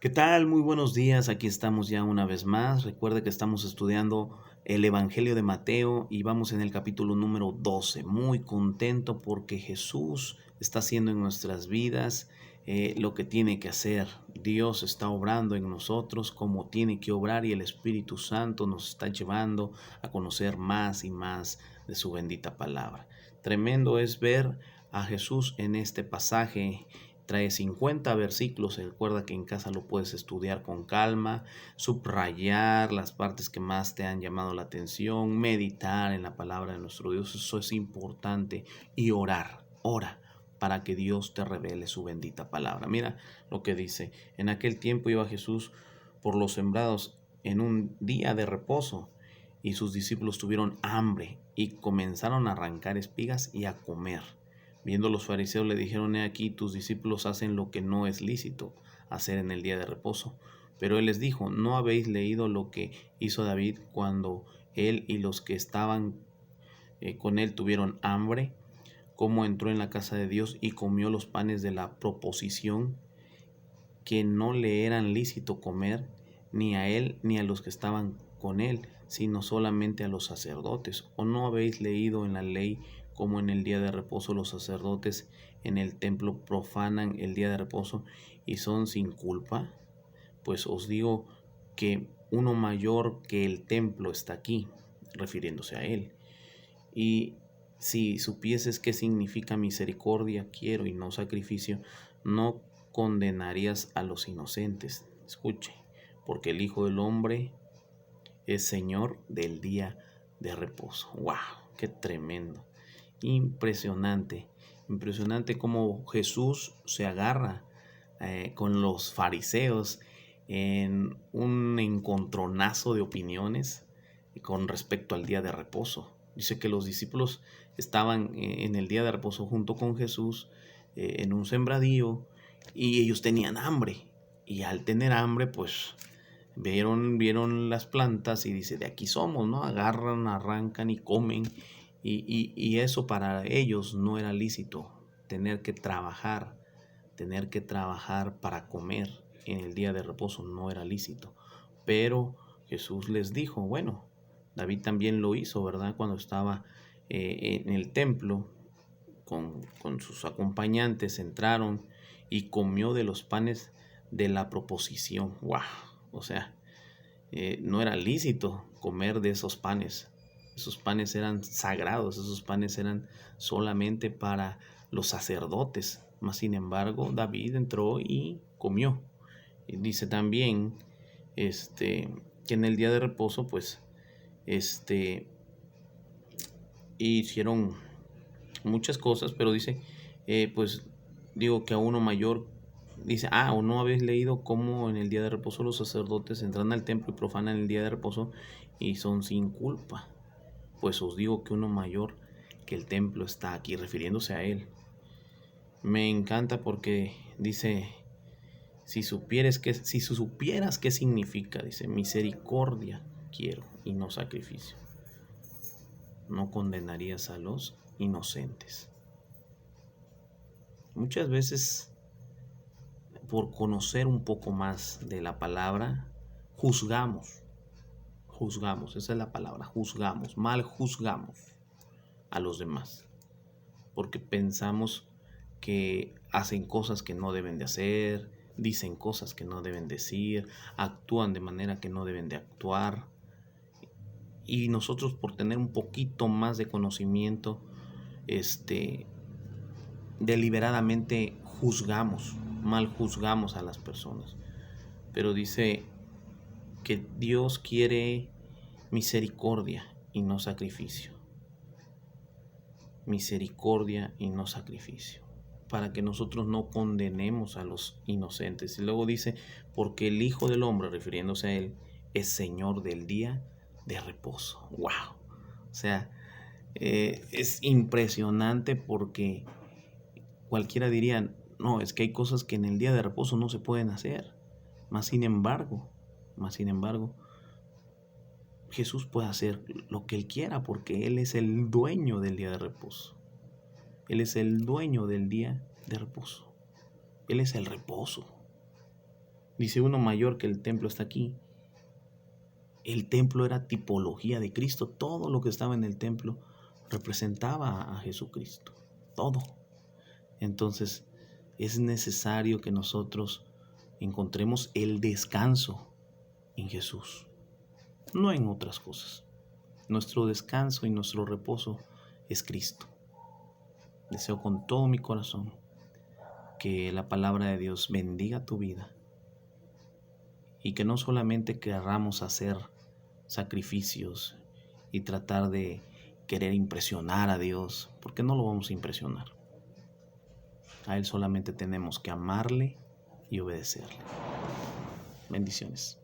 ¿Qué tal? Muy buenos días. Aquí estamos ya una vez más. Recuerde que estamos estudiando el Evangelio de Mateo y vamos en el capítulo número 12. Muy contento porque Jesús está haciendo en nuestras vidas lo que tiene que hacer. Dios está obrando en nosotros como tiene que obrar y el Espíritu Santo nos está llevando a conocer más y más de su bendita palabra. Tremendo es ver a Jesús en este pasaje. Trae 50 versículos, recuerda que en casa lo puedes estudiar con calma, subrayar las partes que más te han llamado la atención, meditar en la palabra de nuestro Dios, eso es importante, y ora para que Dios te revele su bendita palabra. Mira lo que dice: en aquel tiempo iba Jesús por los sembrados en un día de reposo, y sus discípulos tuvieron hambre y comenzaron a arrancar espigas y a comer. Viendo los fariseos le dijeron: he aquí, tus discípulos hacen lo que no es lícito hacer en el día de reposo. Pero él les dijo: ¿no habéis leído lo que hizo David cuando él y los que estaban con él tuvieron hambre? Cómo entró en la casa de Dios y comió los panes de la proposición, que no le eran lícito comer, ni a él ni a los que estaban con él, sino solamente a los sacerdotes. ¿O no habéis leído en la ley cómo en el día de reposo los sacerdotes en el templo profanan el día de reposo y son sin culpa? Pues os digo que uno mayor que el templo está aquí, refiriéndose a él. Y si supieses qué significa misericordia quiero y no sacrificio, no condenarías a los inocentes. Escuche, porque el Hijo del Hombre es Señor del día de reposo. ¡Wow! ¡Qué tremendo! Impresionante, impresionante cómo Jesús se agarra con los fariseos en un encontronazo de opiniones con respecto al día de reposo. Dice que los discípulos estaban en el día de reposo junto con Jesús en un sembradío y ellos tenían hambre. Y al tener hambre, pues vieron las plantas y dice: de aquí somos, ¿no? Agarran, arrancan y comen. Y eso para ellos no era lícito, tener que trabajar, para comer en el día de reposo no era lícito. Pero Jesús les dijo: bueno, David también lo hizo, ¿verdad? Cuando estaba en el templo con sus acompañantes, entraron y comió de los panes de la proposición. ¡Wow! O sea, no era lícito comer de esos panes. Esos panes eran sagrados, esos panes eran solamente para los sacerdotes. Mas sin embargo, David entró y comió. Y dice también que en el día de reposo, pues, hicieron muchas cosas, pero dice, pues, digo que a uno mayor, dice: ¿o no habéis leído cómo en el día de reposo los sacerdotes entran al templo y profanan el día de reposo y son sin culpa? Pues os digo que uno mayor que el templo está aquí, refiriéndose a él. Me encanta porque dice: si supieras qué significa, dice, misericordia quiero y no sacrificio, no condenarías a los inocentes. Muchas veces, por conocer un poco más de la palabra, juzgamos, esa es la palabra, mal juzgamos a los demás, porque pensamos que hacen cosas que no deben de hacer, dicen cosas que no deben decir, actúan de manera que no deben de actuar. Y nosotros, por tener un poquito más de conocimiento, deliberadamente mal juzgamos a las personas. Pero dice que Dios quiere misericordia y no sacrificio. Misericordia y no sacrificio, para que nosotros no condenemos a los inocentes. Y luego dice: porque el Hijo del Hombre, refiriéndose a él, es Señor del día de reposo. ¡Wow! O sea, es impresionante porque cualquiera diría: no, es que hay cosas que en el día de reposo no se pueden hacer. Mas sin embargo, Jesús puede hacer lo que Él quiera porque Él es el dueño del día de reposo. Él es el dueño del día de reposo. Él es el reposo. Dice uno mayor que el templo está aquí. El templo era tipología de Cristo. Todo lo que estaba en el templo representaba a Jesucristo. Todo. Entonces es necesario que nosotros encontremos el descanso en Jesús, no en otras cosas. Nuestro descanso y nuestro reposo es Cristo. Deseo con todo mi corazón que la palabra de Dios bendiga tu vida y que no solamente querramos hacer sacrificios y tratar de querer impresionar a Dios, porque no lo vamos a impresionar. A Él solamente tenemos que amarle y obedecerle. Bendiciones.